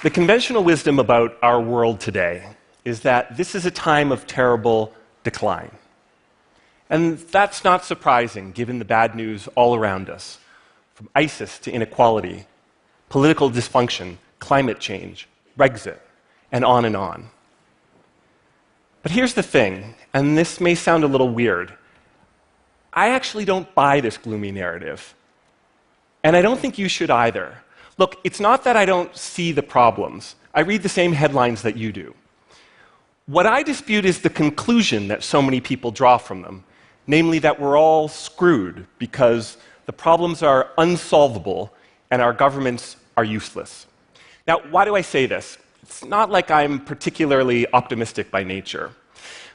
The conventional wisdom about our world today is that this is a time of terrible decline. And that's not surprising, given the bad news all around us, from ISIS to inequality, political dysfunction, climate change, Brexit, and on and on. But here's the thing, and this may sound a little weird. I actually don't buy this gloomy narrative. And I don't think you should either. Look, it's not that I don't see the problems. I read the same headlines that you do. What I dispute is the conclusion that so many people draw from them, namely that we're all screwed because the problems are unsolvable and our governments are useless. Now, why do I say this? It's not like I'm particularly optimistic by nature.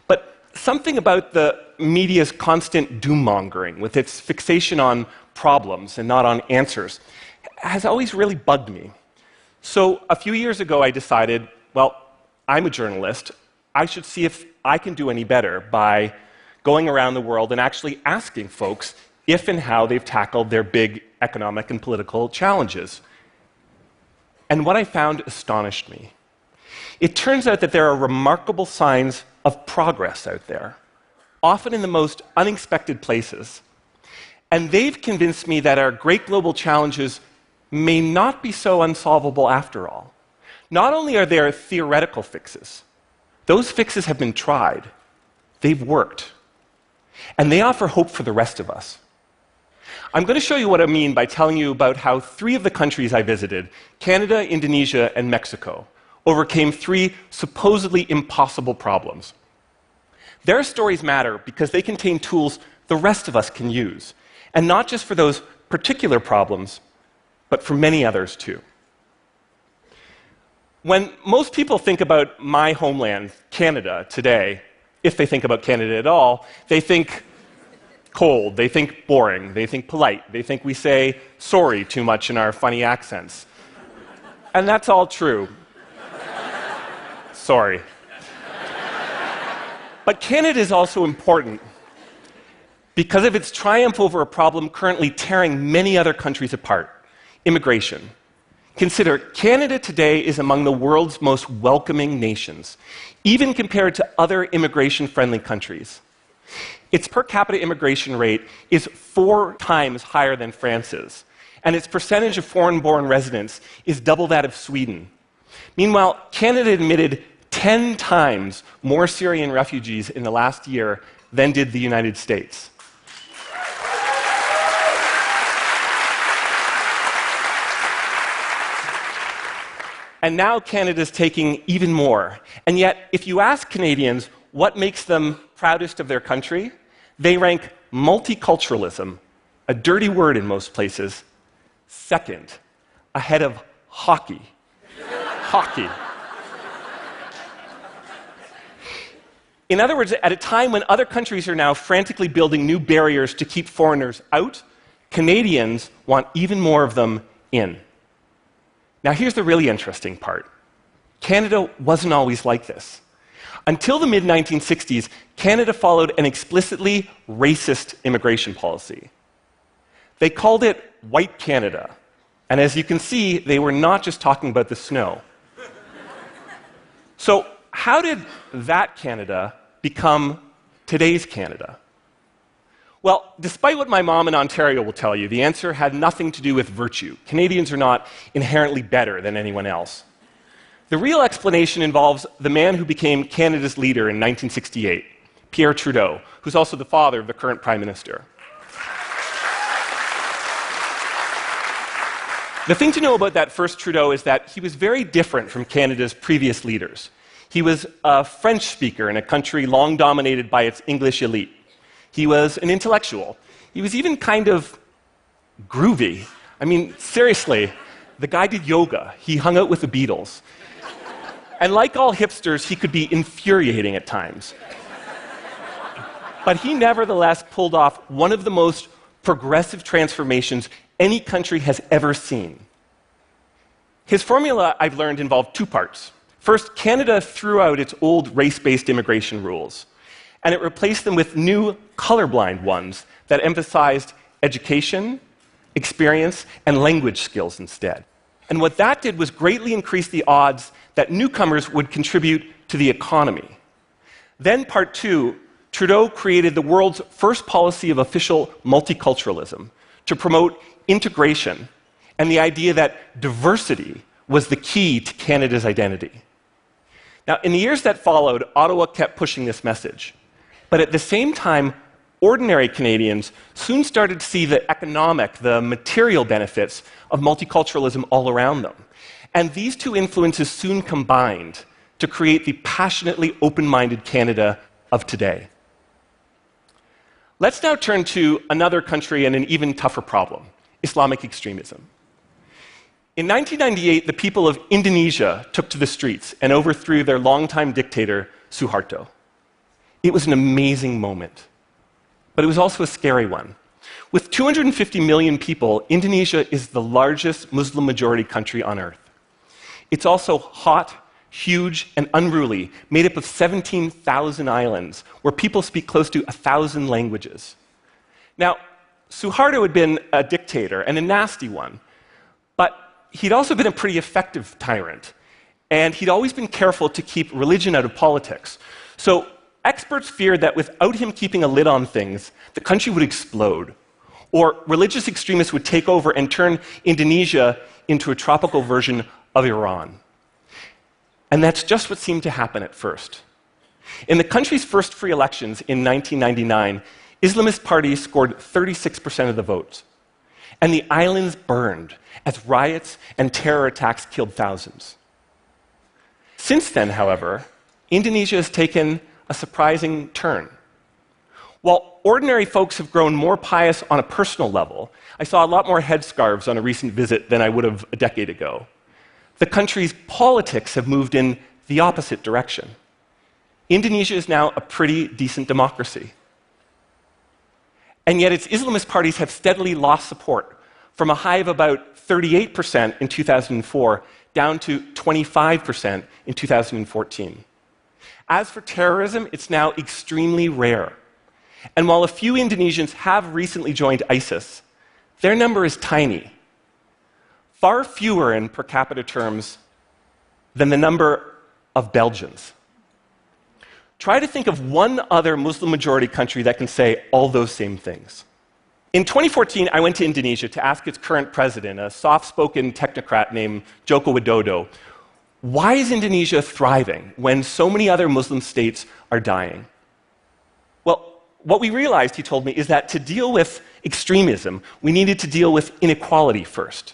But something about the media's constant doom-mongering, with its fixation on problems and not on answers, has always really bugged me. So a few years ago, I decided, well, I'm a journalist. I should see if I can do any better by going around the world and actually asking folks if and how they've tackled their big economic and political challenges. And what I found astonished me. It turns out that there are remarkable signs of progress out there, often in the most unexpected places. And they've convinced me that our great global challenges may not be so unsolvable after all. Not only are there theoretical fixes, those fixes have been tried, they've worked, and they offer hope for the rest of us. I'm going to show you what I mean by telling you about how 3 of the countries I visited, Canada, Indonesia, and Mexico, overcame 3 supposedly impossible problems. Their stories matter because they contain tools the rest of us can use, and not just for those particular problems, but for many others too. When most people think about my homeland, Canada, today, if they think about Canada at all, they think cold, they think boring, they think polite, they think we say sorry too much in our funny accents. And that's all true. Sorry. But Canada is also important because of its triumph over a problem currently tearing many other countries apart: immigration. Consider, Canada today is among the world's most welcoming nations, even compared to other immigration-friendly countries. Its per capita immigration rate is 4 times higher than France's, and its percentage of foreign-born residents is double that of Sweden. Meanwhile, Canada admitted 10 times more Syrian refugees in the last year than did the United States. And now Canada's taking even more. And yet, if you ask Canadians what makes them proudest of their country, they rank multiculturalism, a dirty word in most places, second, ahead of hockey. Hockey. In other words, at a time when other countries are now frantically building new barriers to keep foreigners out, Canadians want even more of them in. Now, here's the really interesting part. Canada wasn't always like this. Until the mid-1960s, Canada followed an explicitly racist immigration policy. They called it White Canada. And as you can see, they were not just talking about the snow. So, how did that Canada become today's Canada? Well, despite what my mom in Ontario will tell you, the answer had nothing to do with virtue. Canadians are not inherently better than anyone else. The real explanation involves the man who became Canada's leader in 1968, Pierre Trudeau, who's also the father of the current Prime Minister. The thing to know about that first Trudeau is that he was very different from Canada's previous leaders. He was a French speaker in a country long dominated by its English elite. He was an intellectual. He was even kind of groovy. I mean, seriously, the guy did yoga. He hung out with the Beatles. And like all hipsters, he could be infuriating at times. But he nevertheless pulled off one of the most progressive transformations any country has ever seen. His formula, I've learned, involved 2 parts. First, Canada threw out its old race-based immigration rules, and it replaced them with new colorblind ones that emphasized education, experience, and language skills instead. And what that did was greatly increase the odds that newcomers would contribute to the economy. Then, part two, Trudeau created the world's first policy of official multiculturalism to promote integration and the idea that diversity was the key to Canada's identity. Now, in the years that followed, Ottawa kept pushing this message. But at the same time, ordinary Canadians soon started to see the economic, the material benefits of multiculturalism all around them. And these two influences soon combined to create the passionately open-minded Canada of today. Let's now turn to another country and an even tougher problem, Islamic extremism. In 1998, the people of Indonesia took to the streets and overthrew their longtime dictator, Suharto. It was an amazing moment, but it was also a scary one. With 250 million people, Indonesia is the largest Muslim-majority country on Earth. It's also hot, huge, and unruly, made up of 17,000 islands, where people speak close to 1,000 languages. Now, Suharto had been a dictator, and a nasty one, but he'd also been a pretty effective tyrant, and he'd always been careful to keep religion out of politics. So experts feared that without him keeping a lid on things, the country would explode, or religious extremists would take over and turn Indonesia into a tropical version of Iran. And that's just what seemed to happen at first. In the country's first free elections in 1999, Islamist parties scored 36% of the votes. And the islands burned as riots and terror attacks killed thousands. Since then, however, Indonesia has taken a surprising turn. While ordinary folks have grown more pious on a personal level, I saw a lot more headscarves on a recent visit than I would have a decade ago. The country's politics have moved in the opposite direction. Indonesia is now a pretty decent democracy. And yet its Islamist parties have steadily lost support, from a high of about 38% in 2004 down to 25% in 2014. As for terrorism, it's now extremely rare. And while a few Indonesians have recently joined ISIS, their number is tiny. Far fewer in per capita terms than the number of Belgians. Try to think of one other Muslim-majority country that can say all those same things. In 2014, I went to Indonesia to ask its current president, a soft-spoken technocrat named Joko Widodo, why is Indonesia thriving when so many other Muslim states are dying? Well, what we realized, he told me, is that to deal with extremism, we needed to deal with inequality first.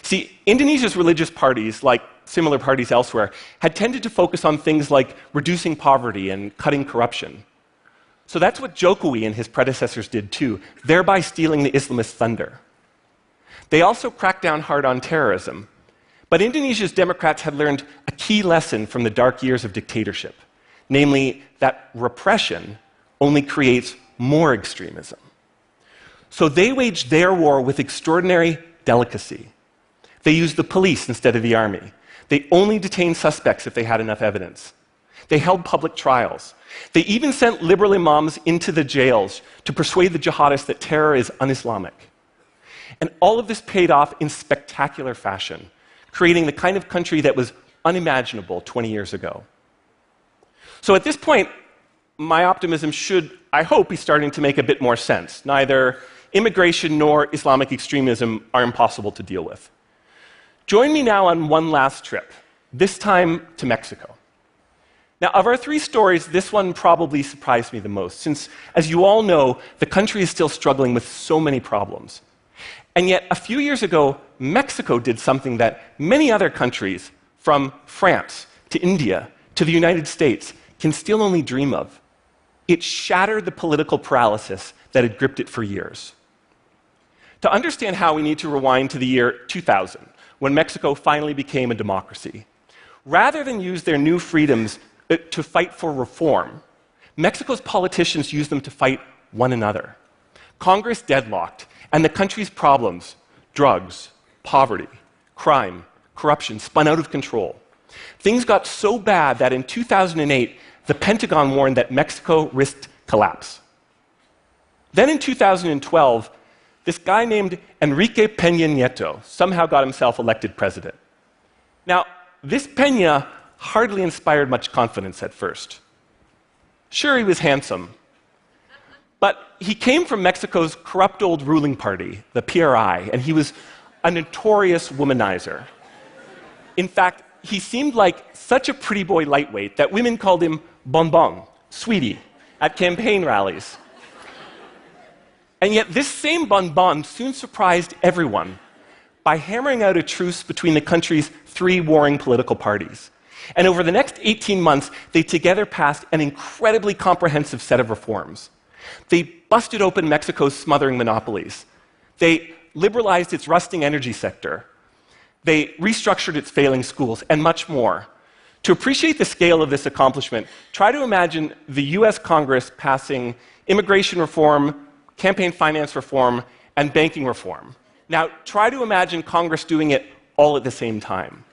See, Indonesia's religious parties, like similar parties elsewhere, had tended to focus on things like reducing poverty and cutting corruption. So that's what Jokowi and his predecessors did too, thereby stealing the Islamist thunder. They also cracked down hard on terrorism. But Indonesia's Democrats had learned a key lesson from the dark years of dictatorship, namely that repression only creates more extremism. So they waged their war with extraordinary delicacy. They used the police instead of the army. They only detained suspects if they had enough evidence. They held public trials. They even sent liberal imams into the jails to persuade the jihadists that terror is un-Islamic. And all of this paid off in spectacular fashion, creating the kind of country that was unimaginable 20 years ago. So at this point, my optimism should, I hope, be starting to make a bit more sense. Neither immigration nor Islamic extremism are impossible to deal with. Join me now on one last trip, this time to Mexico. Now, of our three stories, this one probably surprised me the most, since, as you all know, the country is still struggling with so many problems. And yet, a few years ago, Mexico did something that many other countries, from France to India to the United States, can still only dream of. It shattered the political paralysis that had gripped it for years. To understand how, we need to rewind to the year 2000, when Mexico finally became a democracy. Rather than use their new freedoms to fight for reform, Mexico's politicians used them to fight one another. Congress deadlocked, and the country's problems, drugs, poverty, crime, corruption, spun out of control. Things got so bad that in 2008, the Pentagon warned that Mexico risked collapse. Then in 2012, This guy named Enrique Peña Nieto somehow got himself elected president. Now, this Peña hardly inspired much confidence at first. Sure, he was handsome, but he came from Mexico's corrupt old ruling party, the PRI, and he was a notorious womanizer. In fact, he seemed like such a pretty boy lightweight that women called him bonbon, sweetie, at campaign rallies. And yet this same bonbon soon surprised everyone by hammering out a truce between the country's 3 warring political parties. And over the next 18 months, they together passed an incredibly comprehensive set of reforms. They busted open Mexico's smothering monopolies. They liberalized its rusting energy sector. They restructured its failing schools, and much more. To appreciate the scale of this accomplishment, try to imagine the US Congress passing immigration reform, campaign finance reform, and banking reform. Now, try to imagine Congress doing it all at the same time.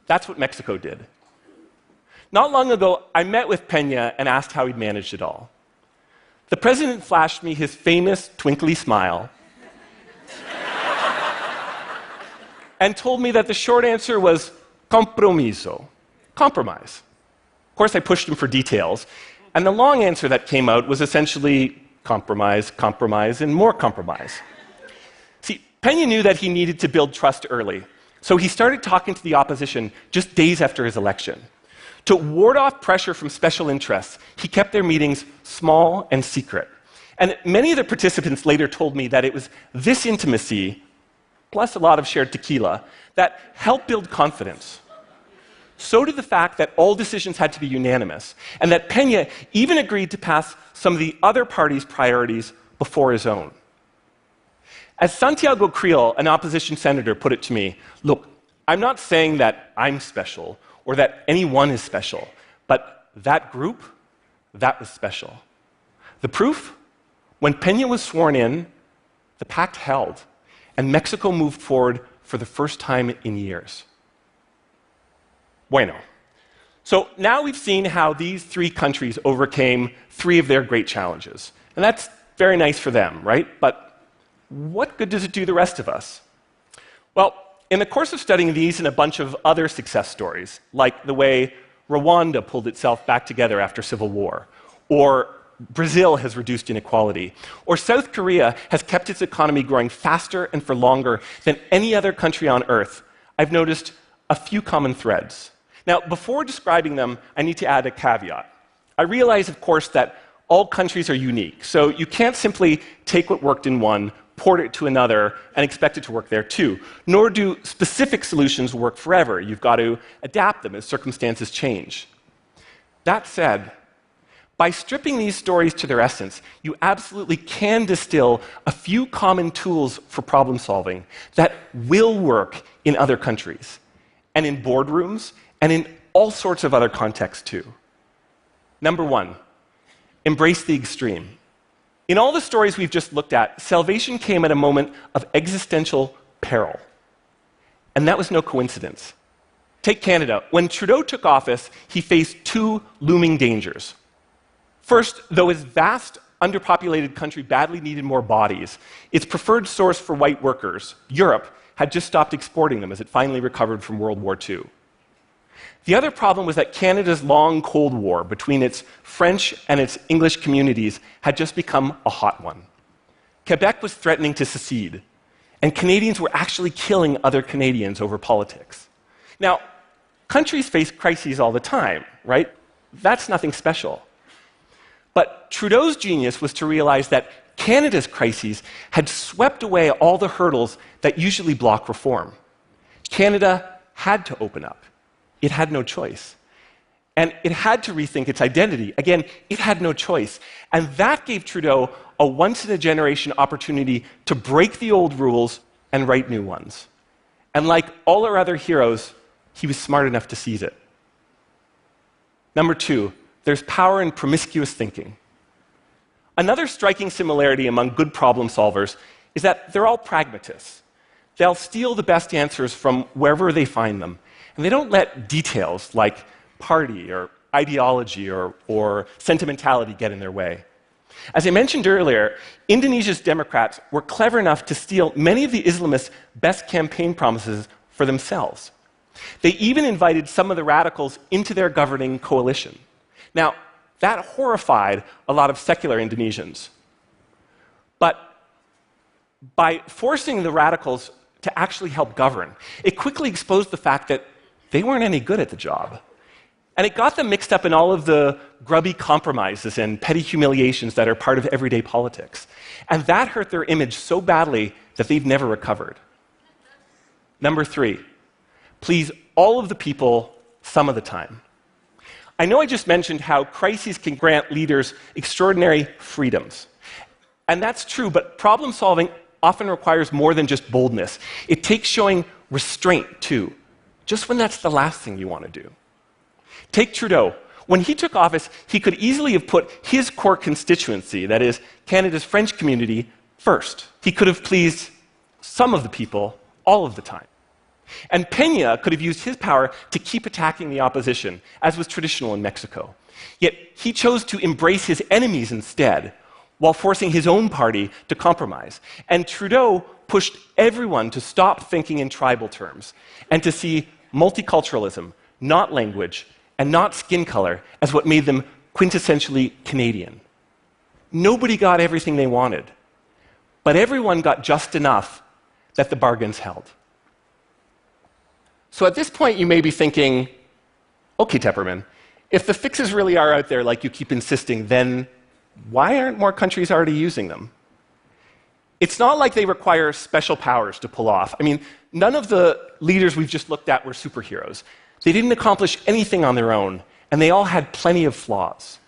That's what Mexico did. Not long ago, I met with Peña and asked how he'd managed it all. The president flashed me his famous twinkly smile and told me that the short answer was compromiso, compromise. Of course, I pushed him for details, and the long answer that came out was essentially compromise, compromise, and more compromise. See, Peña knew that he needed to build trust early, so he started talking to the opposition just days after his election. To ward off pressure from special interests, he kept their meetings small and secret. And many of the participants later told me that it was this intimacy, plus a lot of shared tequila, that helped build confidence. So did the fact that all decisions had to be unanimous, and that Peña even agreed to pass some of the other parties' priorities before his own. As Santiago Creel, an opposition senator, put it to me, look, I'm not saying that I'm special or that anyone is special, but that group, that was special. The proof? When Peña was sworn in, the pact held, and Mexico moved forward for the first time in years. Bueno. So now we've seen how these 3 countries overcame 3 of their great challenges. And that's very nice for them, right? But what good does it do the rest of us? Well, in the course of studying these and a bunch of other success stories, like the way Rwanda pulled itself back together after civil war, or Brazil has reduced inequality, or South Korea has kept its economy growing faster and for longer than any other country on Earth, I've noticed a few common threads. Now, before describing them, I need to add a caveat. I realize, of course, that all countries are unique, so you can't simply take what worked in one, port it to another, and expect it to work there too. Nor do specific solutions work forever. You've got to adapt them as circumstances change. That said, by stripping these stories to their essence, you absolutely can distill a few common tools for problem solving that will work in other countries, and in boardrooms, and in all sorts of other contexts too. Number 1, embrace the extreme. In all the stories we've just looked at, salvation came at a moment of existential peril. And that was no coincidence. Take Canada. When Trudeau took office, he faced 2 looming dangers. First, though his vast, underpopulated country badly needed more bodies, its preferred source for white workers, Europe, had just stopped exporting them as it finally recovered from World War II. The other problem was that Canada's long Cold War between its French and its English communities had just become a hot one. Quebec was threatening to secede, and Canadians were actually killing other Canadians over politics. Now, countries face crises all the time, right? That's nothing special. But Trudeau's genius was to realize that Canada's crises had swept away all the hurdles that usually block reform. Canada had to open up. It had no choice. And it had to rethink its identity. Again, it had no choice. And that gave Trudeau a once-in-a-generation opportunity to break the old rules and write new ones. And like all our other heroes, he was smart enough to seize it. Number 2, there's power in promiscuous thinking. Another striking similarity among good problem solvers is that they're all pragmatists. They'll steal the best answers from wherever they find them. And they don't let details like party or ideology or sentimentality get in their way. As I mentioned earlier, Indonesia's Democrats were clever enough to steal many of the Islamists' best campaign promises for themselves. They even invited some of the radicals into their governing coalition. Now, that horrified a lot of secular Indonesians. But by forcing the radicals to actually help govern, it quickly exposed the fact that they weren't any good at the job. And it got them mixed up in all of the grubby compromises and petty humiliations that are part of everyday politics. And that hurt their image so badly that they've never recovered. Number 3, please all of the people some of the time. I know I just mentioned how crises can grant leaders extraordinary freedoms. And that's true, but problem solving often requires more than just boldness. It takes showing restraint, too, just when that's the last thing you want to do. Take Trudeau. When he took office, he could easily have put his core constituency, that is, Canada's French community, first. He could have pleased some of the people all of the time. And Peña could have used his power to keep attacking the opposition, as was traditional in Mexico. Yet he chose to embrace his enemies instead, while forcing his own party to compromise. And Trudeau pushed everyone to stop thinking in tribal terms and to see multiculturalism, not language, and not skin color, as what made them quintessentially Canadian. Nobody got everything they wanted, but everyone got just enough that the bargains held. So at this point, you may be thinking, okay, Tepperman, if the fixes really are out there like you keep insisting, then why aren't more countries already using them? It's not like they require special powers to pull off. I mean, none of the leaders we've just looked at were superheroes. They didn't accomplish anything on their own, and they all had plenty of flaws.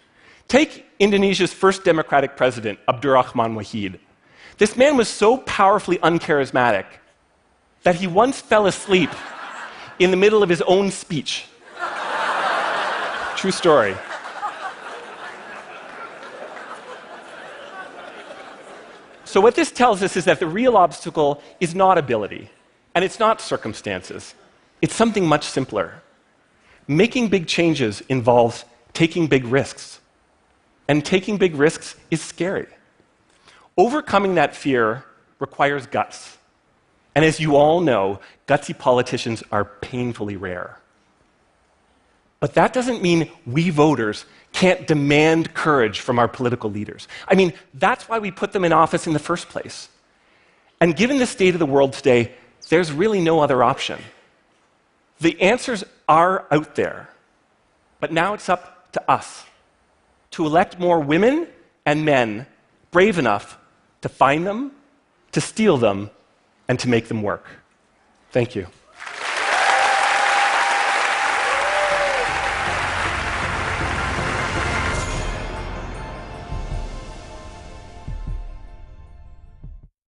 Take Indonesia's first democratic president, Abdurrahman Wahid. This man was so powerfully uncharismatic that he once fell asleep in the middle of his own speech. True story. So what this tells us is that the real obstacle is not ability, and it's not circumstances. It's something much simpler. Making big changes involves taking big risks, and taking big risks is scary. Overcoming that fear requires guts. And as you all know, gutsy politicians are painfully rare. But that doesn't mean we voters can't demand courage from our political leaders. I mean, that's why we put them in office in the first place. And given the state of the world today, there's really no other option. The answers are out there, but now it's up to us to elect more women and men brave enough to find them, to steal them, and to make them work. Thank you.